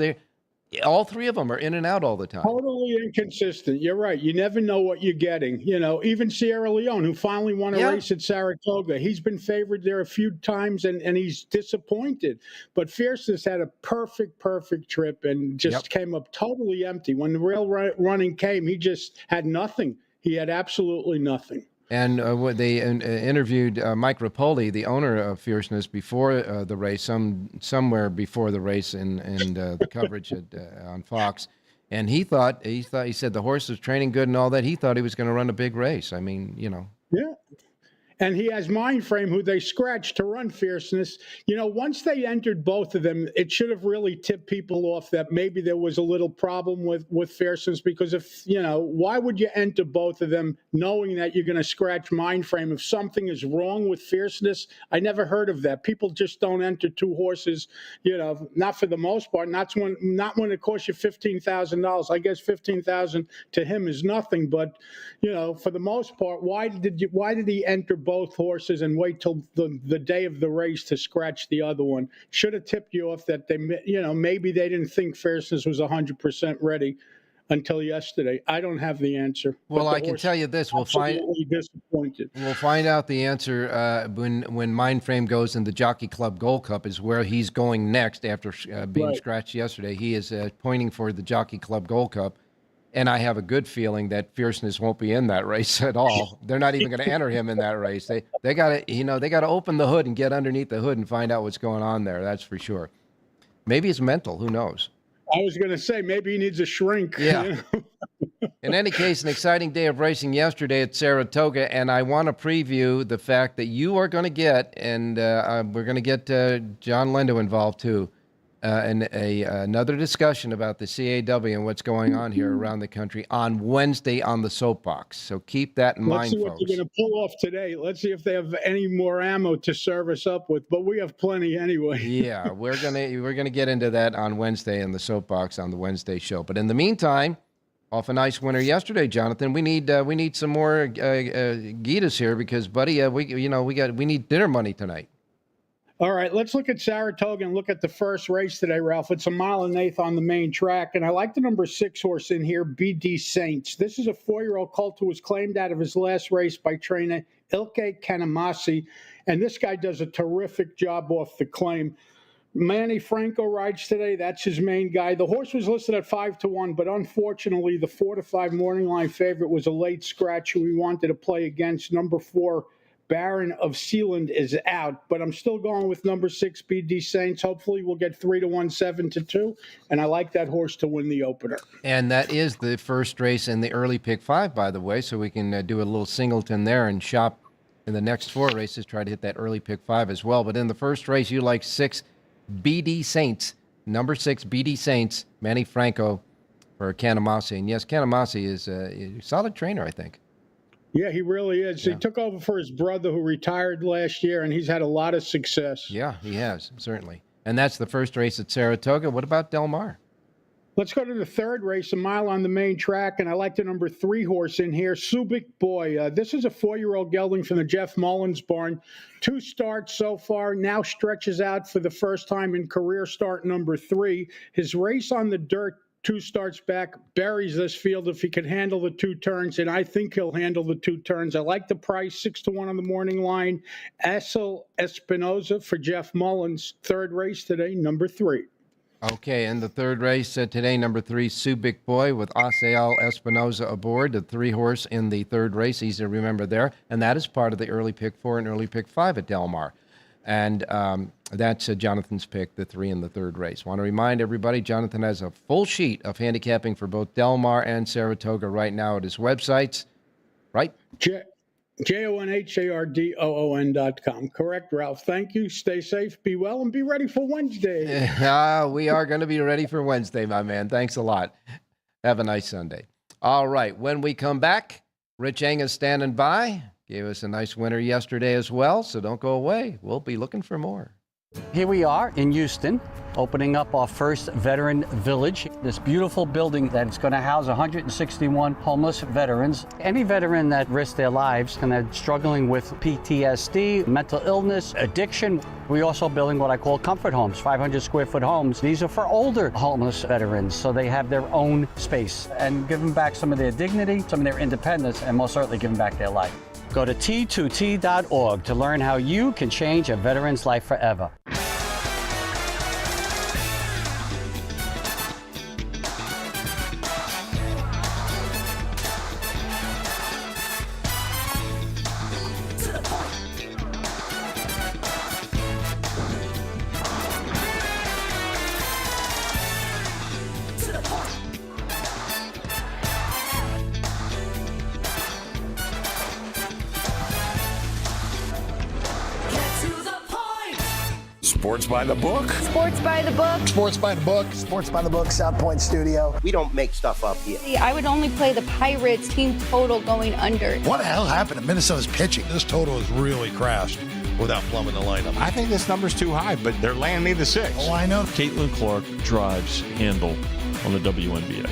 all 3 of them are in and out all the time.
Totally inconsistent. You're right. You never know what you're getting. Even Sierra Leone, who finally won a race at Saratoga, he's been favored there a few times, and he's disappointed. But Fierceness had a perfect trip and just came up totally empty. When the real running came, he just had nothing. He had absolutely nothing.
And they interviewed Mike Rapoli, the owner of Fierceness, before the race, somewhere before the race, and the coverage on Fox. And he said the horse was training good and all that. He thought he was going to run a big race. I mean,
Yeah. And he has Mindframe, who they scratched to run Fierceness. Once they entered both of them, it should have really tipped people off that maybe there was a little problem with Fierceness, because why would you enter both of them knowing that you're going to scratch Mindframe? If something is wrong with Fierceness, I never heard of that. People just don't enter two horses, not for the most part. Not when it costs you $15,000. I guess $15,000 to him is nothing, but for the most part, why did he enter both horses and wait till the day of the race to scratch the other one? Should have tipped you off that maybe they didn't think Fierceness was 100% ready until yesterday. I don't have the answer.
Well, I can tell you this: we'll find out the answer when Mindframe goes in the Jockey Club Gold Cup, is where he's going next after being scratched yesterday. He is pointing for the Jockey Club Gold Cup. And I have a good feeling that Fierceness won't be in that race at all. They're not even going to enter him in that race. They got to open the hood and get underneath the hood and find out what's going on there. That's for sure. Maybe it's mental. Who knows?
I was going to say maybe he needs a shrink.
Yeah. In any case, an exciting day of racing yesterday at Saratoga, and I want to preview the fact that you are going to get, and we're going to get John Lindo involved too. Another discussion about the CAW and what's going on here around the country on Wednesday on the Soapbox. So keep that in mind, folks.
Let's see what they're going to pull off today. Let's see if they have any more ammo to serve us up with, but we have plenty anyway.
Yeah, we're gonna get into that on Wednesday in the Soapbox on the Wednesday show. But in the meantime, off a nice winner yesterday, Jonathan. We need some more Gitas here because, buddy, we need dinner money tonight.
All right, let's look at Saratoga and look at the first race today, Ralph. It's a 1.1 on the main track, and I like the number 6 horse in here, BD Saints. This is a 4-year-old colt who was claimed out of his last race by trainer Ilke Kanamasi, and this guy does a terrific job off the claim. Manny Franco rides today. That's his main guy. The horse was listed at 5-1, but unfortunately, the 4-5 morning line favorite was a late scratch who we wanted to play against. Number 4, Baron of Sealand, is out, but I'm still going with number 6, BD Saints. Hopefully we'll get 3-1, 7-2, and I like that horse to win the opener.
And that is the first race in the early pick 5, by the way, so we can do a little singleton there and shop in the next 4 races, try to hit that early pick 5 as well. But in the first race, you like 6, BD Saints, number 6, BD Saints, Manny Franco for Kanamasi. And yes, Kanamasi is a solid trainer, I think.
Yeah, he really is. Yeah. He took over for his brother who retired last year, and he's had a lot of success.
Yeah, he has, certainly. And that's the first race at Saratoga. What about Del Mar?
Let's go to the third race, a mile on the main track, and I like the number 3 horse in here, Subic Boy. This is a 4-year-old gelding from the Jeff Mullins barn. 2 starts so far, now stretches out for the first time in career start number 3. His race on the dirt 2 starts back, buries this field if he can handle the 2 turns, and I think he'll handle the 2 turns. I like the price, 6-1 on the morning line. Asel Espinoza for Jeff Mullins. Third race today, number 3.
Okay, and the third race today, number 3, Subic Boy with Asel Espinoza aboard, the 3 horse in the third race, easy to remember there, and that is part of the early pick 4 and early pick 5 at Del Mar. And that's Jonathan's pick, the 3 in the third race. Want to remind everybody, Jonathan has a full sheet of handicapping for both Del Mar and Saratoga right now at his websites, right?
JONHARDOON.com. Correct, Ralph. Thank you. Stay safe, be well, and be ready for Wednesday.
We are going to be ready for Wednesday, my man. Thanks a lot. Have a nice Sunday. All right, when we come back, Rich Eng is standing by. Gave us a nice winner yesterday as well, so don't go away. We'll be looking for more.
Here we are in Houston, opening up our first veteran village. This beautiful building that's going to house 161 homeless veterans. Any veteran that risked their lives and are struggling with PTSD, mental illness, addiction. We're also building what I call comfort homes, 500 square foot homes. These are for older homeless veterans, so they have their own space and give them back some of their dignity, some of their independence, and most certainly give them back their life. Go to T2T.org to learn how you can change a veteran's life forever.
Sports by the book.
Sports by the book.
Sports by the book.
Sports by the book, South Point Studio.
We don't make stuff up here.
I would only play the Pirates team total going under.
What the hell happened to Minnesota's pitching? This total is really crashed without plumbing the lineup.
I think this number's too high, but they're laying me the 6.
Oh, I know.
Caitlin Clark drives handle on the WNBA.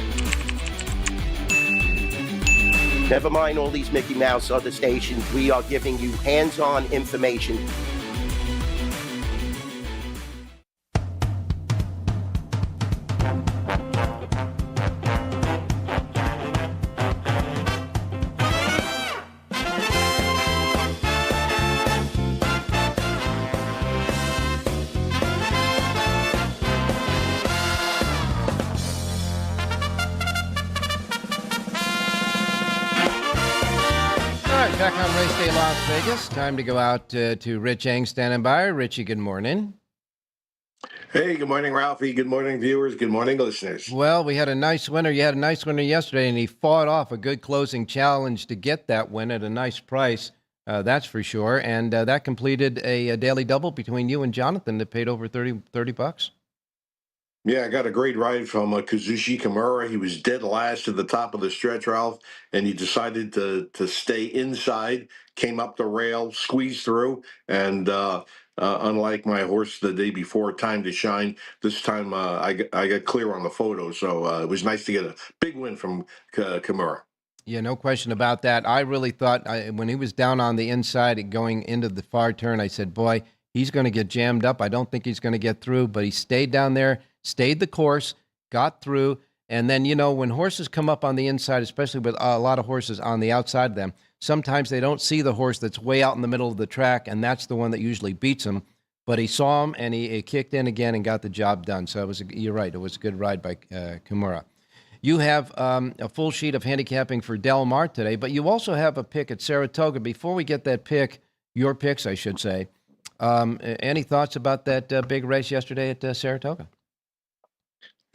Never mind all these Mickey Mouse other stations. We are giving you hands-on information.
Back on Race Day Las Vegas. Time to go out to Rich Eng standing by. Richie, good morning.
Hey, good morning, Ralphie. Good morning, viewers. Good morning, listeners.
Well, we had a nice winner. You had a nice winner yesterday, and he fought off a good closing challenge to get that win at a nice price. That's for sure. And that completed a daily double between you and Jonathan that paid over $30.
Yeah, I got a great ride from Kazushi Kimura. He was dead last at the top of the stretch, Ralph, and he decided to stay inside, came up the rail, squeezed through, and unlike my horse the day before, Time to Shine, this time I got clear on the photo, so it was nice to get a big win from Kimura.
Yeah, no question about that. I really thought when he was down on the inside and going into the far turn, I said, boy, he's going to get jammed up. I don't think he's going to get through, but he stayed down there, stayed the course, got through. And then, when horses come up on the inside, especially with a lot of horses on the outside of them, sometimes they don't see the horse that's way out in the middle of the track, and that's the one that usually beats him. But he saw him, and he kicked in again and got the job done. So you're right. It was a good ride by Kimura. You have a full sheet of handicapping for Del Mar today, but you also have a pick at Saratoga. Before we get that pick, your picks, I should say, any thoughts about that big race yesterday at Saratoga?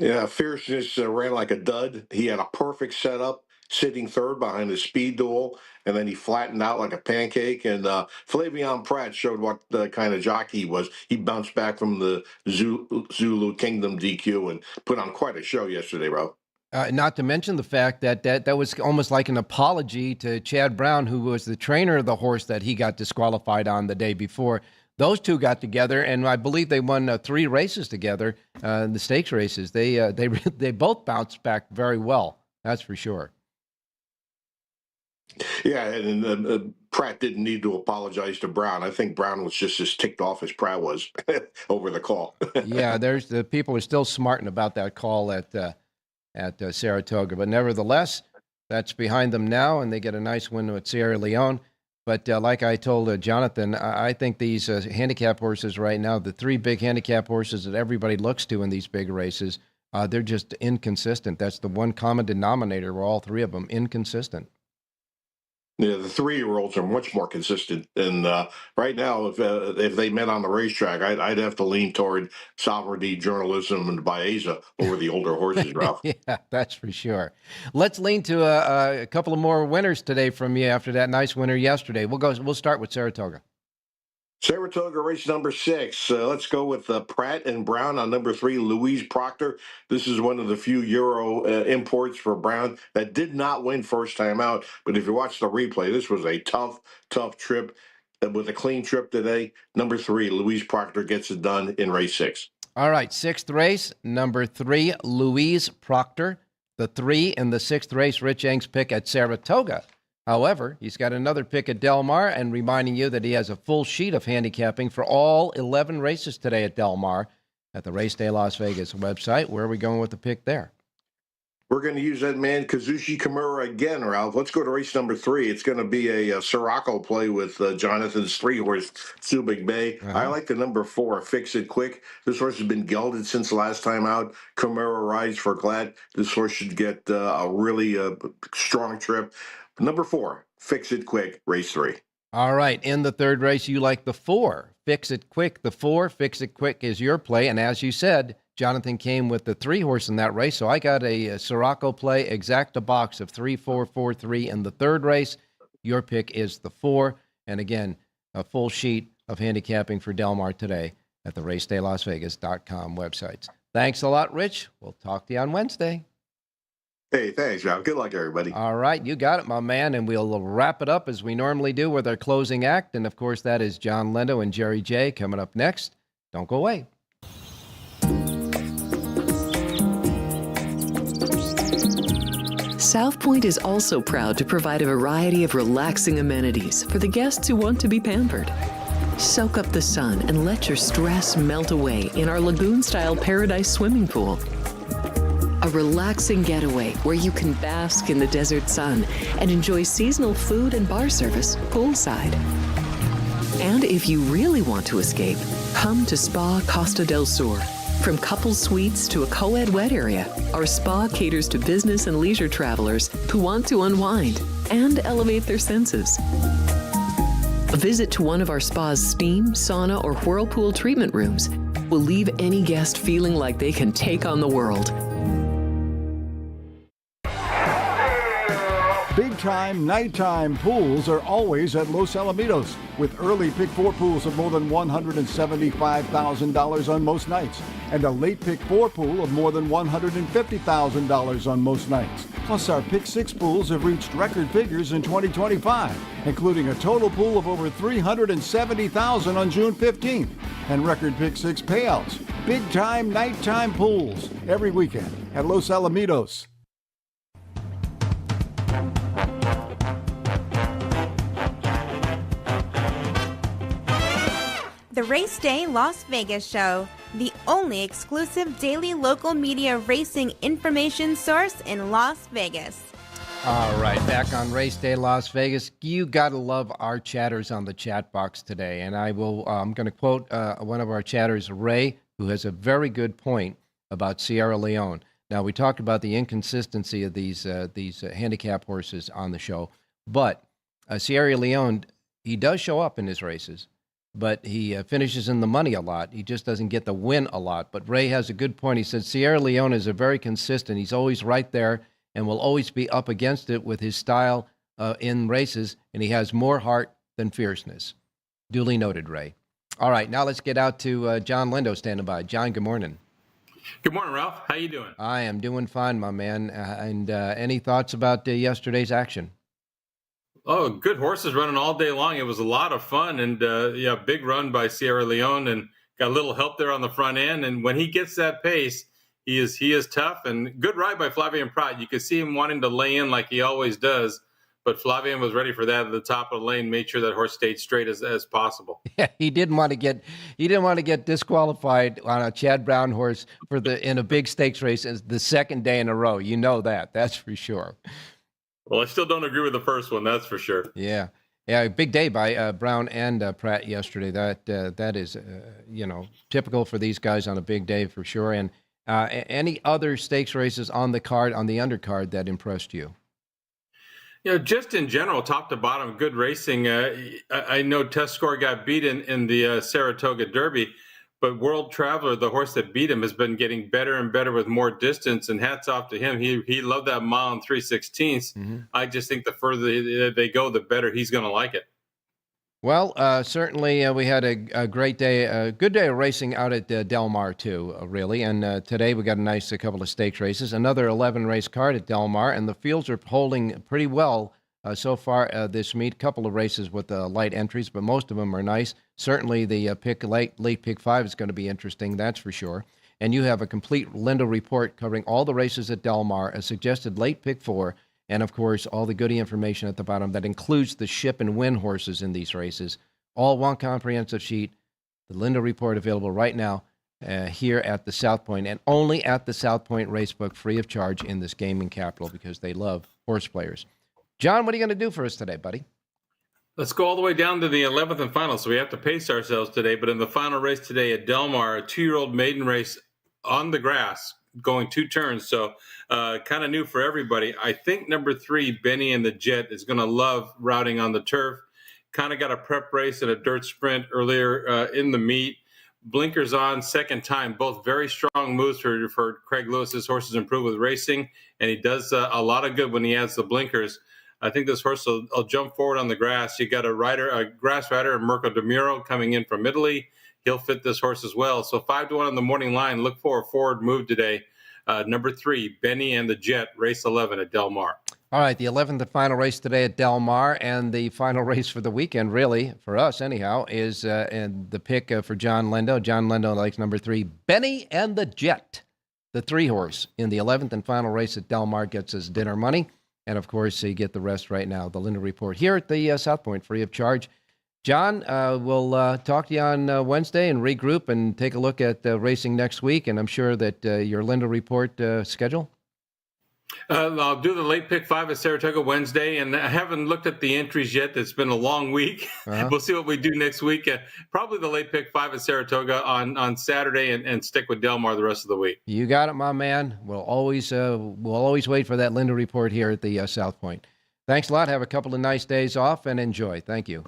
Yeah, Fierceness ran like a dud. He had a perfect setup, sitting third behind the speed duel, and then he flattened out like a pancake. And Flavion Pratt showed what the kind of jockey he was. He bounced back from the Zulu Kingdom DQ and put on quite a show yesterday, Rob.
Not to mention the fact that was almost like an apology to Chad Brown, who was the trainer of the horse that he got disqualified on the day before. Those two got together, and I believe they won 3 races together, the stakes races. They both bounced back very well. That's for sure.
Yeah, and Pratt didn't need to apologize to Brown. I think Brown was just as ticked off as Pratt was over the call.
Yeah, the people are still smarting about that call at Saratoga, but nevertheless, that's behind them now, and they get a nice win at Sierra Leone. But like I told Jonathan, I think these handicap horses right now, the 3 big handicap horses that everybody looks to in these big races, they're just inconsistent. That's the one common denominator where all 3 of them inconsistent.
Yeah, the 3-year-olds are much more consistent. And right now, if they met on the racetrack, I'd have to lean toward Sovereignty, Journalism, and Baeza over the older horses, Ralph.
Yeah, that's for sure. Let's lean to a couple of more winners today from you after that nice winner yesterday. We'll start with Saratoga.
Saratoga race number 6. Let's go with Pratt and Brown on number 3, Louise Proctor. This is one of the few Euro imports for Brown that did not win first time out. But if you watch the replay, this was a tough trip with a clean trip today. Number 3, Louise Proctor gets it done in race 6.
All right, 6th race, number 3, Louise Proctor. The 3 in the 6th race, Rich Eng's pick at Saratoga. However, he's got another pick at Del Mar, and reminding you that he has a full sheet of handicapping for all 11 races today at Del Mar at the Race Day Las Vegas website. Where are we going with the pick there?
We're going to use that man, Kazushi Kimura, again, Ralph. Let's go to race number 3. It's going to be a Siraco play with Jonathan's 3-horse, Subic Bay. I like the number 4, Fix It Quick. This horse has been gelded since last time out. Kimura rides for Glad. This horse should get a really strong trip. Number 4, Fix It Quick, race 3.
All right. In the 3rd race, you like the 4, Fix It Quick. The 4, Fix It Quick is your play. And as you said, Jonathan came with the 3-horse in that race. So I got a Siraco play, exacta box of 3, 4, 4, 3 in the 3rd race. Your pick is the 4. And again, a full sheet of handicapping for Del Mar today at the racedaylasvegas.com websites. Thanks a lot, Rich. We'll talk to you on Wednesday.
Hey, thanks, Rob. Good luck, everybody.
All right, you got it, my man. And we'll wrap it up as we normally do with our closing act. And, of course, that is John Lindo and Jerry J coming up next. Don't go away.
South Point is also proud to provide a variety of relaxing amenities for the guests who want to be pampered. Soak up the sun and let your stress melt away in our lagoon-style paradise swimming pool. A relaxing getaway where you can bask in the desert sun and enjoy seasonal food and bar service poolside. And if you really want to escape, come to Spa Costa del Sur. From couple suites to a co-ed wet area, our spa caters to business and leisure travelers who want to unwind and elevate their senses. A visit to one of our spa's steam, sauna, or whirlpool treatment rooms will leave any guest feeling like they can take on the world.
Big-time, nighttime pools are always at Los Alamitos, with early Pick 4 pools of more than $175,000 on most nights, and a late Pick 4 pool of more than $150,000 on most nights. Plus, our Pick 6 pools have reached record figures in 2025, including a total pool of over $370,000 on June 15th, and record Pick 6 payouts. Big-time, nighttime pools every weekend at Los Alamitos.
The Race Day Las Vegas Show, the only exclusive daily local media racing information source in Las Vegas.
All right, back on Race Day Las Vegas. You got to love our chatters on the chat box today. And I'm going to quote one of our chatters, Ray, who has a very good point about Sierra Leone. Now, we talked about the inconsistency of these handicap horses on the show. But Sierra Leone, he does show up in his races. But he finishes in the money a lot. He just doesn't get the win a lot. But Ray has a good point. He said Sierra Leone is a very consistent. He's always right there and will always be up against it with his style in races, and he has more heart than fierceness. Duly noted, Ray. All right, now let's get out to John Lindo standing by. John, good morning.
Good morning, Ralph. How you doing?
I am doing fine, my man. And any thoughts about yesterday's action?
Oh, good horses running all day long. It was a lot of fun, and big run by Sierra Leone, and got a little help there on the front end. And when he gets that pace, he is tough, and good ride by Flavien Prat. You could see him wanting to lay in like he always does, but Flavien was ready for that at the top of the lane. Made sure that horse stayed straight as possible.
Yeah, he didn't want to get disqualified on a Chad Brown horse in a big stakes race the second day in a row. You know that. That's for sure.
Well, I still don't agree with the first one, that's for sure.
Yeah, big day by Brown and Pratt yesterday. That is, typical for these guys on a big day for sure. And any other stakes races on the undercard that impressed you?
Just in general, top to bottom, good racing. I know Test Score got beat in the Saratoga Derby, but World Traveler, the horse that beat him, has been getting better and better with more distance, and hats off to him. He loved that mile and 3/16. Mm-hmm. I just think the further they go, the better he's going to like it.
Well, certainly we had a great day, a good day of racing out at Del Mar too, really. And today we got a couple of stakes races, another 11 race card at Del Mar, and the fields are holding pretty well so far this meet. Couple of races with light entries, but most of them are nice. Certainly the late pick 5 is going to be interesting, that's for sure. And you have a complete Lindo report covering all the races at Del Mar, a suggested late pick 4, and of course all the goodie information at the bottom that includes the ship and win horses in these races. All one comprehensive sheet. The Lindo report available right now here at the South Point, and only at the South Point Racebook, free of charge in this gaming capital, because they love horse players. John, what are you going to do for us today, buddy?
Let's go all the way down to the 11th and final. So we have to pace ourselves today. But in the final race today at Del Mar, a 2-year-old maiden race on the grass, going 2 turns. So kind of new for everybody. I think number 3, Benny and the Jet, is going to love routing on the turf. Kind of got a prep race and a dirt sprint earlier in the meet. Blinkers on, second time. Both very strong moves for Craig Lewis's horses improve with racing. And he does a lot of good when he adds the blinkers. I think this horse will jump forward on the grass. You got a grass rider, Mirko De Muro, coming in from Italy. he'll fit this horse as well. So 5-1 on the morning line. Look for a forward move today. Number 3, Benny and the Jet, race 11 at Del Mar.
All right, the 11th and final race today at Del Mar, and the final race for the weekend, really, for us anyhow, is and the pick for John Lindo. John Lindo likes number 3, Benny and the Jet, the 3-horse. In the 11th and final race at Del Mar gets us dinner money. And, of course, you get the rest right now. The Lindo Report here at the South Point, free of charge. John, we'll talk to you on Wednesday and regroup and take a look at racing next week. And I'm sure that your Lindo Report schedule?
I'll do the late pick 5 at Saratoga Wednesday, and I haven't looked at the entries yet. It's been a long week. We'll see what we do next week. Probably the late pick 5 at Saratoga on Saturday, and stick with Del Mar the rest of the week.
You got it, my man. We'll always wait for that Lindo Report here at the South Point. Thanks a lot. Have a couple of nice days off and enjoy. Thank you.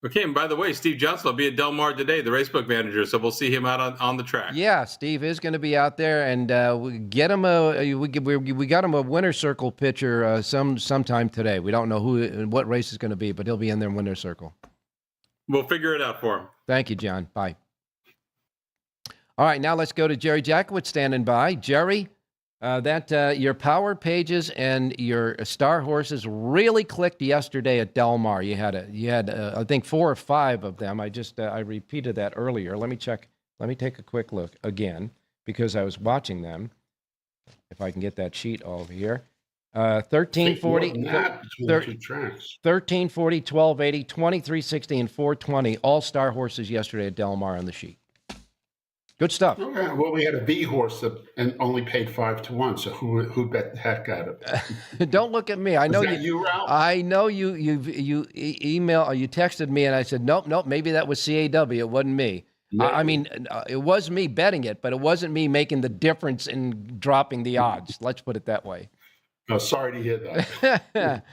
Okay, and by the way, Steve Johnson will be at Del Mar today, the racebook manager, so we'll see him out on the track.
Yeah, Steve is going to be out there, and we got him a winner's circle picture sometime today. We don't know what race is going to be, but he'll be in their winner's circle.
We'll figure it out for him.
Thank you, John. Bye. All right, now let's go to Jerry Jacovitz standing by. Jerry, your power pages and your star horses really clicked yesterday at Del Mar. You had I think 4 or 5 of them. I repeated that earlier. Let me check. Let me take a quick look again because I was watching them. If I can get that sheet over here. 1340, 1340, 1280, 2360, and 420. All star horses yesterday at Del Mar on the sheet. Good stuff.
Okay. Well, we had a B horse and only paid 5-1. So who bet the heck out of it?
Don't look at me. I know
you, Ralph?
I know you email or you texted me, and I said nope. Maybe that was CAW. It wasn't me. I mean, it was me betting it, but it wasn't me making the difference in dropping the odds. Let's put it that way.
Oh, sorry to hear that.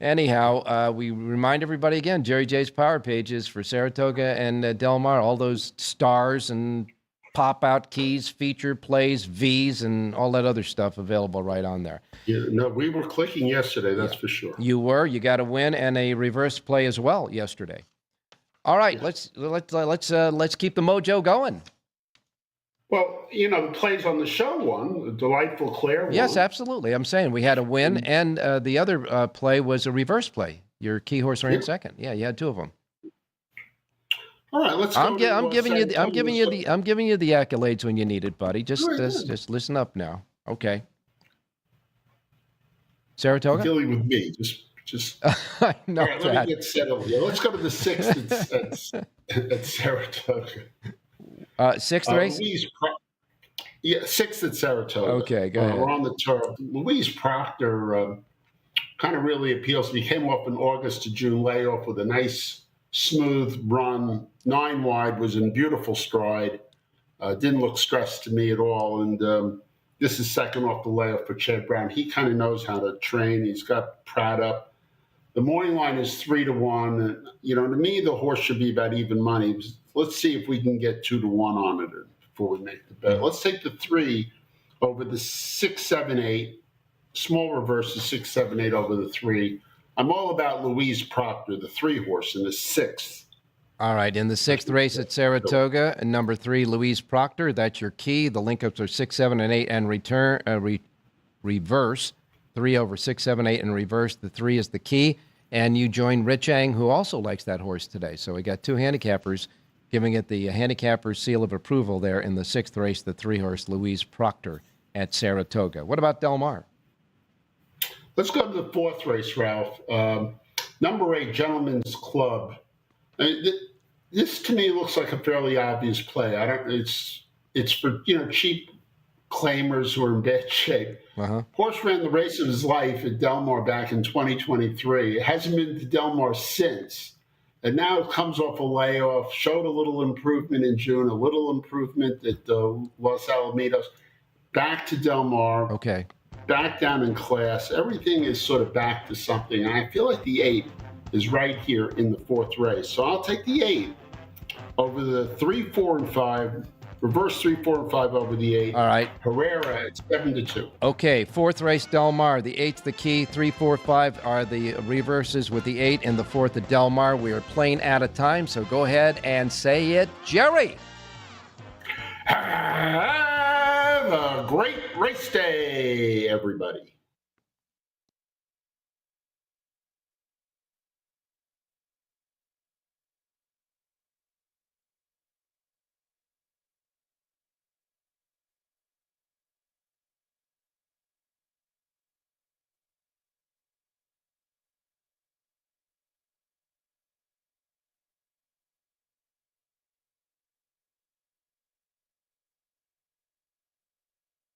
Anyhow, we remind everybody again, Jerry J's power pages for Saratoga and Del Mar, all those stars and pop-out keys, feature plays, Vs, and all that other stuff available right on there.
Yeah, no, we were clicking yesterday, that's for sure.
You were. You got a win and a reverse play as well yesterday. All right, let's keep the mojo going.
Well, the plays on the show won, Delightful Claire won.
Yes, absolutely. I'm saying we had a win, and the other play was a reverse play. Your key horse ran second. Yeah, you had 2 of them.
All right, let's go.
I'm giving you the accolades when you need it, buddy. Just listen up now. Okay. Saratoga?
You're dealing with me. Just.
I know
all right,
that.
Let me get settled here. Let's go to the 6th at Saratoga.
6th race?
6th at Saratoga.
Okay, go ahead.
We're on the turf. Louise Proctor kind of really appeals to me. Came off an August to June layoff with a nice, smooth run. 9 wide, was in beautiful stride. Didn't look stressed to me at all. And this is second off the layoff for Chad Brown. He kind of knows how to train. He's got Pratt up. The morning line is 3-1. To me, the horse should be about even money. Let's see if we can get 2-1 on it before we make the bet. Let's take the 3 over the 6, 7, 8. Small reverse is 6, 7, 8 over the 3. I'm all about Louise Proctor, the 3 horse in the 6th.
All right, in the 6th race at Saratoga, number 3, Louise Proctor. That's your key. The link-ups are 6, 7, and 8, and reverse. 3 over 6, 7, 8, and reverse. The 3 is the key. And you join Rich Ang, who also likes that horse today. So we got 2 handicappers giving it the handicapper seal of approval there in the 6th race, the 3-horse Louise Proctor at Saratoga. What about Del Mar?
Let's go to the 4th race, Ralph. Number 8, Gentleman's Club. This to me looks like a fairly obvious play. It's for cheap claimers who are in bad shape. Horse ran the race of his life at Del Mar back in 2023. It hasn't been to Del Mar since. And now it comes off a layoff, showed a little improvement in June, a little improvement at Los Alamitos. Back to Del Mar.
Okay.
Back down in class. Everything is sort of back to something. And I feel like the 8 is right here in the 4th race. So I'll take the 8 over the 3, 4, and 5. Reverse 3, 4, and 5 over the 8.
All right.
Herrera at 7-2.
Okay, fourth race, Del Mar. The 8's the key. 3, 4, 5 are the reverses with the 8 and the 4th at Del Mar. We are playing out of time, so go ahead and say it, Jerry.
Have a great race day, everybody.